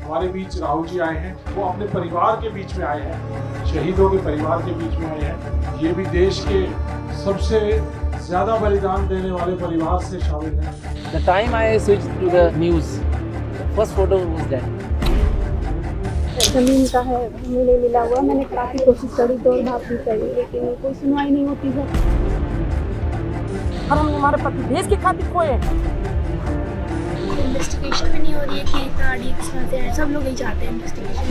हमारे बीच राहुल जी आए हैं, वो अपने परिवार के बीच में आए हैं, शहीदों के परिवार के बीच में आए हैं। ये भी देश के सबसे ज्यादा बलिदान देने वाले परिवार से शामिल हैं। The time I switched to the news, the first photo was that. जमीन का है, मिले मिला हुआ। मैंने काफ़ी कोशिश करी, दौड़ भाग भी करी, लेकिन कोई सुनवाई नहीं होती है। हम हमारे पति देश की खातिर खोए। इन्वेस्टिगेशन भी नहीं हो रही है कि गाड़ी किस तरह से है, सब लोग यही चाहते हैं इन्वेस्टिगेशन।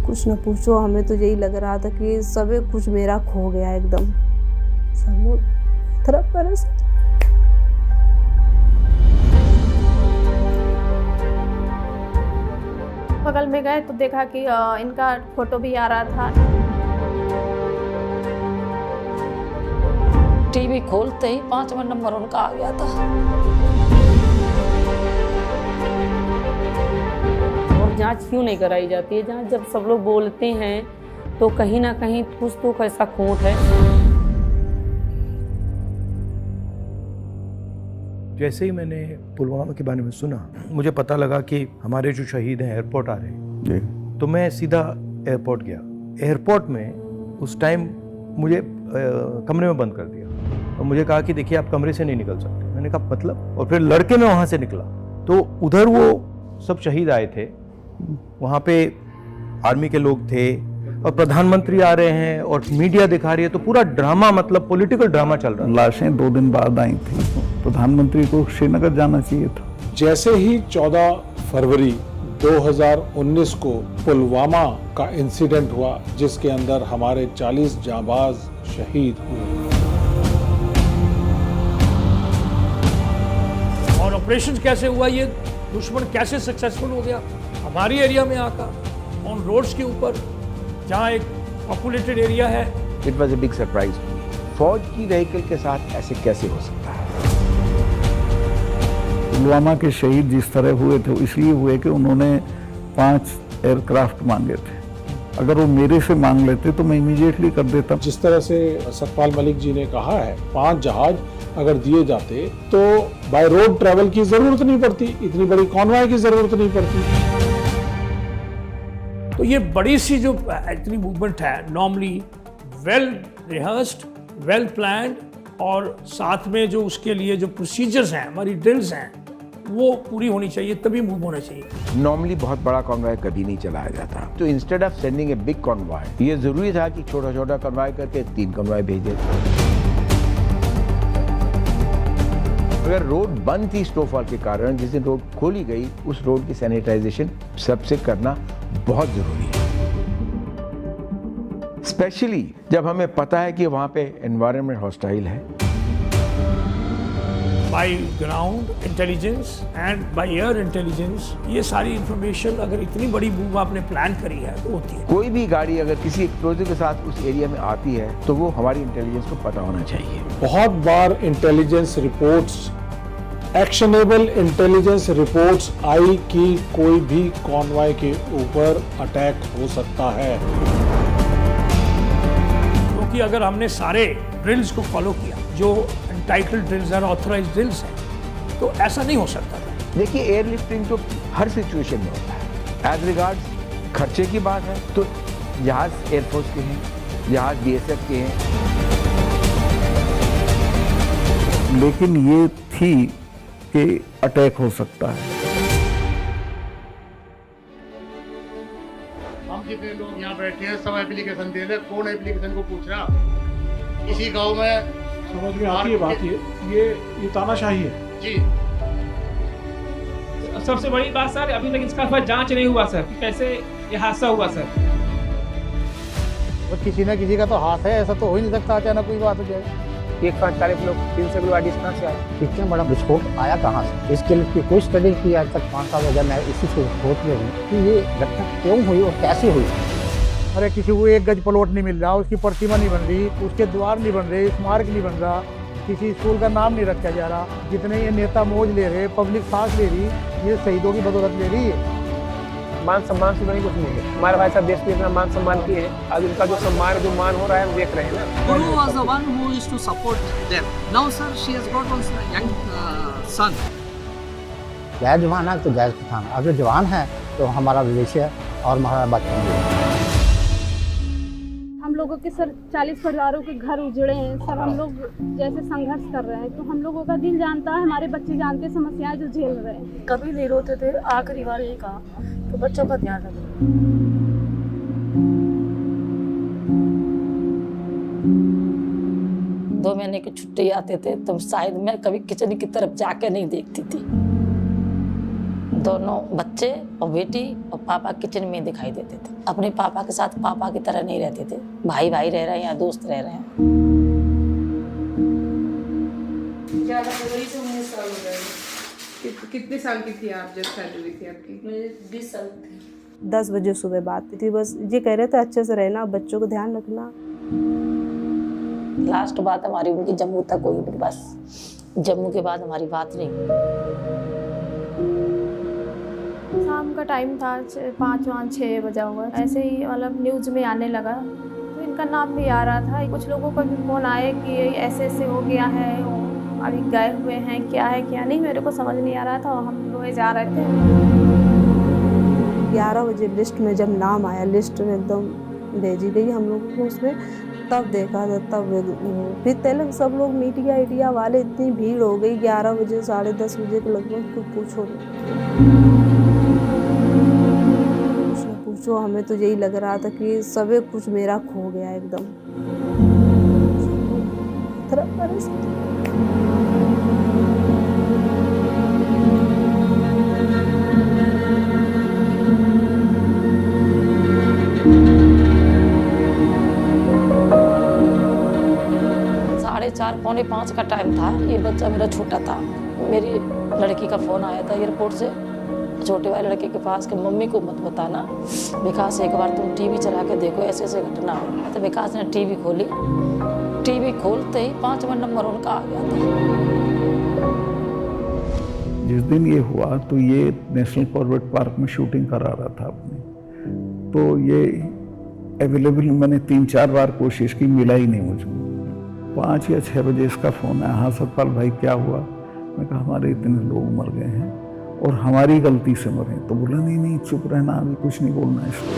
कुछ न पूछो, हमें तो यही लग रहा था कि सब कुछ मेरा खो गया एकदम। सब लोग तरफ परस। बगल में गए तो देखा कि इनका फोटो भी आ रहा था। टीवी खोलते ही 5वां नंबर उनका आ गया था। और जांच क्यों नहीं कराई जाती है? जांच जब सब लोग बोलते हैं तो कहीं ना कहीं कुछ तो कैसा खोट है। जैसे ही मैंने पुलवामा के बारे में सुना, मुझे पता लगा कि हमारे जो शहीद हैं एयरपोर्ट आ रहे हैं, तो मैं सीधा एयरपोर्ट गया। एयरपोर्ट में उस टाइम मुझे कमरे में बंद कर दिया और मुझे कहा कि देखिए आप कमरे से नहीं निकल सकते। मैंने कहा मतलब? और फिर लड़के मैं वहाँ से निकला तो उधर वो सब शहीद आए थे, वहाँ पे आर्मी के लोग थे और प्रधानमंत्री आ रहे हैं और मीडिया दिखा रही है, तो पूरा ड्रामा, मतलब पॉलिटिकल ड्रामा चल रहा है। लाशें 2 दिन बाद आई थी, प्रधानमंत्री को श्रीनगर जाना चाहिए था। जैसे ही 14 फरवरी 2019 को पुलवामा का इंसिडेंट हुआ, जिसके अंदर हमारे 40 जांबाज शहीद हुए, और ऑपरेशन कैसे हुआ, ये दुश्मन कैसे सक्सेसफुल हो गया हमारी एरिया में आकर ऑन रोड्स के ऊपर, जहां एक पॉपुलेटेड एरिया है। It was a big surprise. फौज की व्हीकल के साथ ऐसे कैसे हो सकता है? पुलवामा के शहीद जिस तरह हुए थे इसलिए हुए कि उन्होंने 5 एयरक्राफ्ट मांगे थे। अगर वो मेरे से मांग लेते तो मैं इमीडिएटली कर देता। जिस तरह से सतपाल मलिक जी ने कहा है, 5 जहाज अगर दिए जाते तो बाय रोड ट्रैवल की जरूरत नहीं पड़ती, इतनी बड़ी कॉन्वॉय की जरूरत नहीं पड़ती। तो ये बड़ी सी जो इतनी मूवमेंट है, normally well rehearsed, well planned, और साथ में जो उसके लिए जो प्रोसीजर्स हैं, हमारी ड्रिल्स हैं, वो पूरी होनी चाहिए, तभी मूव होना चाहिए। नॉर्मली बहुत बड़ा कॉन्वॉय कभी नहीं चलाया जाता, तो instead of sending a big convoy, ये जरूरी था कि छोटा छोटा कॉन्वॉय करके 3 कॉन्वॉय भेजे। अगर रोड बंद थी स्नोफॉल के कारण, जिस दिन रोड खोली गई, उस रोड की सैनिटाइजेशन सबसे करना बहुत जरूरी है, स्पेशली जब हमें पता है कि वहां पे एनवायरनमेंट हॉस्टाइल है। By ground intelligence and by air intelligence, ये सारी इंफॉर्मेशन अगर इतनी बड़ी मूव आपने प्लान करी है तो होती है। कोई भी गाड़ी अगर किसी एक्सप्लोजिव के साथ उस एरिया में आती है तो वो हमारी इंटेलिजेंस को पता होना चाहिए। बहुत बार intelligence reports, actionable intelligence reports आई कि कोई भी कॉन्वॉय के ऊपर अटैक हो सकता है। क्योंकि अगर हमने सारे ड्रिल्स को फॉलो किया, जो एंटाइटल्ड ड्रिल्स और ऑथराइज्ड ड्रिल्स हैं, तो ऐसा नहीं हो सकता था। देखिए, एयरलिफ्टिंग तो हर सिचुएशन में होता है। एज रिगार्ड्स खर्चे की बात है तो जहाज एयरफोर्स के हैं, जहाज बीएसएफ के हैं, लेकिन ये थी कि अटैक हो सकता है। हम जितने लोग यहाँ बैठे हैं सब एप्लीकेशन दे रहे, कौन एप्लीकेशन को पूछ रहा? किसी गांव में समझ में आती है बात, ये तानाशाही है जी। सबसे बड़ी बात सर, अभी तक इसका जांच नहीं हुआ सर, कैसे ये हादसा हुआ सर। और किसी ना किसी का तो हाथ है, ऐसा तो हो ही नहीं सकता अचानक कोई बात हो जाए। 140 लोग 300 किलो गाड़ी कहाँ से आया? इतना बड़ा विस्फोट आया कहाँ से? इसके लिए कोई स्टडी की आज तक 5 साल हो गया, मैं इसी से सोच रही हूँ कि ये घटना क्यों हुई और कैसे हुई। अरे किसी को 1 गज प्लॉट नहीं मिल रहा, उसकी प्रतिमा नहीं बन रही, उसके द्वार नहीं बन रहे, स्मारक नहीं बन रहा, किसी स्कूल का नाम नहीं रखा जा रहा। जितने ये नेता मौज ले रहे, पब्लिक सांस ले रही, ये शहीदों की बदौलत ले रही है। मान सम्मान से नहीं कुछ नहीं है। हमारे भाई साहब देश में इतना मान सम्मान किए हैं, आज उनका जो सम्मान जो मान हो रहा है हम देख रहे हैं ना। Guru was the one who used to support them. Now, sir, she has got one young son. जय जवान है तो जय किसान। अगर जवान है तो हमारा भविष्य और हमारा बचपन भी। हम लोगों के सर 40 परिवारों के घर उजड़े हैं सर, हम लोग जैसे संघर्ष कर रहे हैं, तो हम लोगों का दिल जानता है, हमारे बच्चे जानते हैं समस्याएं जो झेल रहे हैं। कभी नहीं रोते थे, आखिरी बार यही कहा तो बच्चों का ध्यान रखो। 2 महीने की छुट्टी आते थे तो शायद मैं कभी किचन की तरफ जाके नहीं देखती थी। दोनों बच्चे और बेटी और पापा किचन में दिखाई देते थे। अपने पापा के साथ पापा की तरह नहीं रहते थे, भाई भाई रह रहे हैं या दोस्त रह रहे हैं। ज़्यादा फरवरी से 19 साल हो गए। कितने साल की थी आप जब शादी हुई थी आपकी? मेरे 20 साल थी। 10 बजे सुबह बात थी, बस ये कह रहे थे अच्छे से रहना, बच्चों को ध्यान रखना। लास्ट बात हमारी उनकी जम्मू तक हुई, बस जम्मू के बाद हमारी बात नहीं हुई। शाम का टाइम था, 5-6 बजा हुआ, ऐसे ही मतलब न्यूज़ में आने लगा तो इनका नाम भी आ रहा था। कुछ लोगों का भी फ़ोन आए कि ऐसे ऐसे हो गया है, अभी गए हुए हैं, क्या है क्या नहीं, मेरे को समझ नहीं आ रहा था। हम लोग जा रहे थे। 11 बजे लिस्ट में जब नाम आया, लिस्ट में एकदम भेजी गई हम लोगों को, उसमें तब देखा था, तब फिर तक सब लोग मीडिया वाले, इतनी भीड़ हो गई 11 बजे 10:30 बजे के लगभग, कुछ पूछो पूछो। हमें तो यही लग रहा था कि सब कुछ मेरा खो गया एकदम। चार 4:45 का टाइम था। ये बच्चा मेरा छोटा था, मेरी लड़की का फ़ोन आया था एयरपोर्ट से, छोटे वाले लड़के के पास कि मम्मी को मत बताना, विकास एक बार तुम टीवी चला के देखो, ऐसे ऐसे घटना हो। तो विकास ने टीवी खोली, टीवी खोलते ही 5वां नंबर उनका आ गया था। जिस दिन ये हुआ तो ये नेशनल फॉरवर्ड पार्क में शूटिंग करा रहा था अपनी, तो ये अवेलेबल मैंने 3-4 बार कोशिश की, मिला ही नहीं मुझे। 5 या 6 बजे इसका फ़ोन आया, हाँ सतपाल भाई क्या हुआ? मैं कहा हमारे इतने लोग मर गए हैं और हमारी गलती से मरे। तो बोला नहीं चुप रहना, अभी कुछ नहीं बोलना इसको।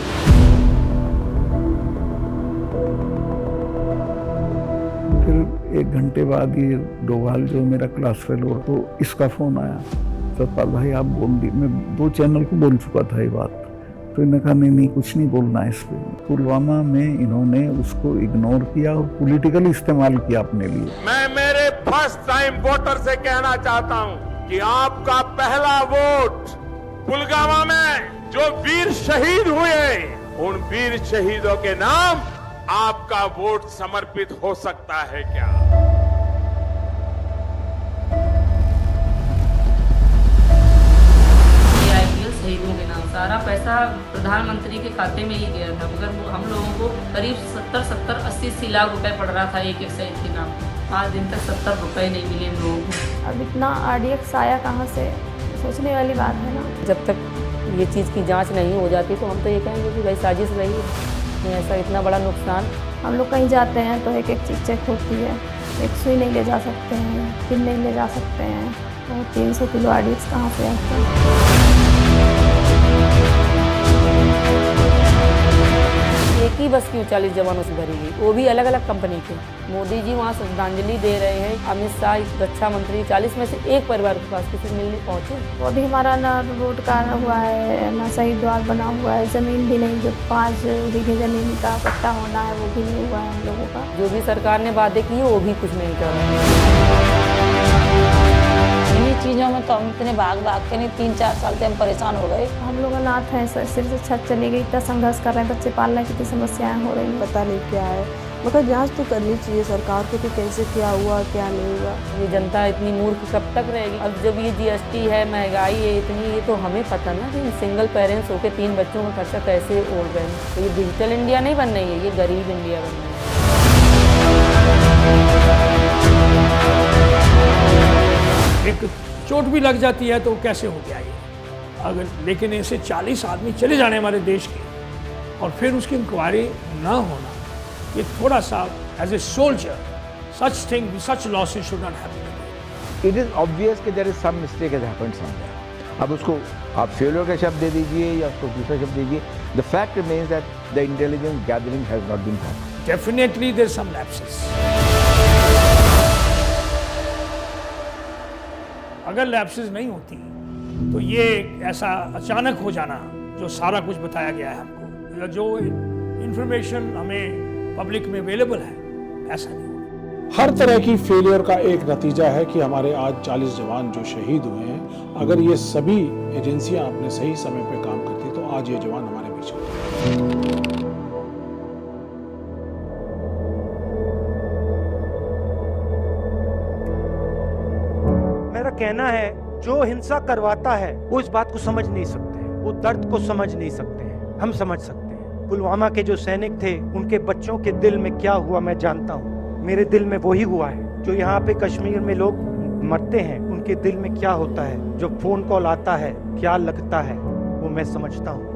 फिर 1 घंटे बाद ये डोभाल जो मेरा क्लास फेलो, तो इसका फ़ोन आया, सतपाल भाई आप बोल दी। मैं 2 चैनल को बोल चुका था ये बात, तो इन्होंने कहा नहीं कुछ नहीं बोलना है इस पर। पुलवामा में इन्होंने उसको इग्नोर किया और पॉलिटिकली इस्तेमाल किया अपने लिए। मैं मेरे फर्स्ट टाइम वोटर से कहना चाहता हूं कि आपका पहला वोट पुलवामा में जो वीर शहीद हुए, उन वीर शहीदों के नाम आपका वोट समर्पित हो सकता है क्या? शहीदों के नाम सारा पैसा प्रधानमंत्री के खाते में ही गया था, मगर हम लोगों को करीब 70-80 लाख रुपए पड़ रहा था एक शहीद के नाम। आज दिन तक 70 रुपए नहीं मिले हम लोगों को। अब इतना RDX आया कहाँ से, सोचने वाली बात है ना। जब तक ये चीज़ की जांच नहीं हो जाती तो हम तो ये कहेंगे कि भाई साजिश रही है, ऐसा इतना बड़ा नुकसान। हम लोग कहीं जाते हैं तो एक चीज़ चेक होती है, एक सुई नहीं ले जा सकते हैं, पिन नहीं ले जा सकते हैं, और 300 किलो RDX कहाँ से आता है। एक ही बस क्यों 40 जवानों से भरी गई, वो भी अलग अलग कंपनी के। मोदी जी वहाँ श्रद्धांजलि दे रहे हैं, अमित शाह रक्षा मंत्री, 40 में से एक परिवार के पास किसी मिलने पहुँचे। वो भी हमारा ना रोड का हुआ है, ना सही द्वार बना हुआ है, ज़मीन भी नहीं, जो 5 बीघे ज़मीन का पट्टा होना है वो भी नहीं हुआ है हम लोगों का। जो भी सरकार ने वादे किए वो भी कुछ नहीं कर रहे। इन्हीं चीज़ों में तो हम इतने भाग के नहीं, 3-4 साल से हम परेशान हो गए। हम लोग अनाथ हैं, सिर से छत चली गई, इतना संघर्ष कर रहे हैं, बच्चे पालने की कितनी समस्याएं हो रही हैं। पता नहीं क्या है, मगर जांच तो करनी चाहिए सरकार को कि कैसे क्या हुआ क्या नहीं हुआ। ये जनता इतनी मूर्ख कब तक रहेगी? अब जब ये GST है, महंगाई है इतनी, ये तो हमें पता ना कि सिंगल पेरेंट्स होकर 3 बच्चों का खर्चा कैसे ओढ़ रहे हैं। तो ये डिजिटल इंडिया नहीं बन रही है, ये गरीब इंडिया बन रही है। एक चोट भी लग जाती है तो कैसे हो गया ये। अगर लेकिन ऐसे 40 आदमी चले जाने हमारे देश के और फिर उसकी इंक्वायरी ना होना, ये थोड़ा सा as a soldier such losses should not happen again. It is obvious कि there is some mistake has happened somewhere. अब उसको आप फेलियर का शब्द दे दीजिए या उसको दूसरा शब्द दीजिए, the fact remains that the intelligence gathering has not been done. Definitely there are some lapses. अगर lapses नहीं होती तो ये ऐसा अचानक हो जाना जो सारा कुछ बताया गया है हमको, या जो इंफॉर्मेशन हमें पब्लिक में अवेलेबल है, ऐसा नहीं। हर तरह की फेलियर का एक नतीजा है कि हमारे आज 40 जवान जो शहीद हुए हैं, अगर ये सभी एजेंसियां अपने सही समय पे काम करती तो आज ये जवान हमारे बीच होते। मेरा कहना है जो हिंसा करवाता है वो इस बात को समझ नहीं सकते, वो दर्द को समझ नहीं सकते हैं, हम समझ सकते हैं। पुलवामा के जो सैनिक थे उनके बच्चों के दिल में क्या हुआ मैं जानता हूँ, मेरे दिल में वही हुआ है। जो यहाँ पे कश्मीर में लोग मरते हैं उनके दिल में क्या होता है, जो फोन कॉल आता है क्या लगता है, वो मैं समझता हूँ।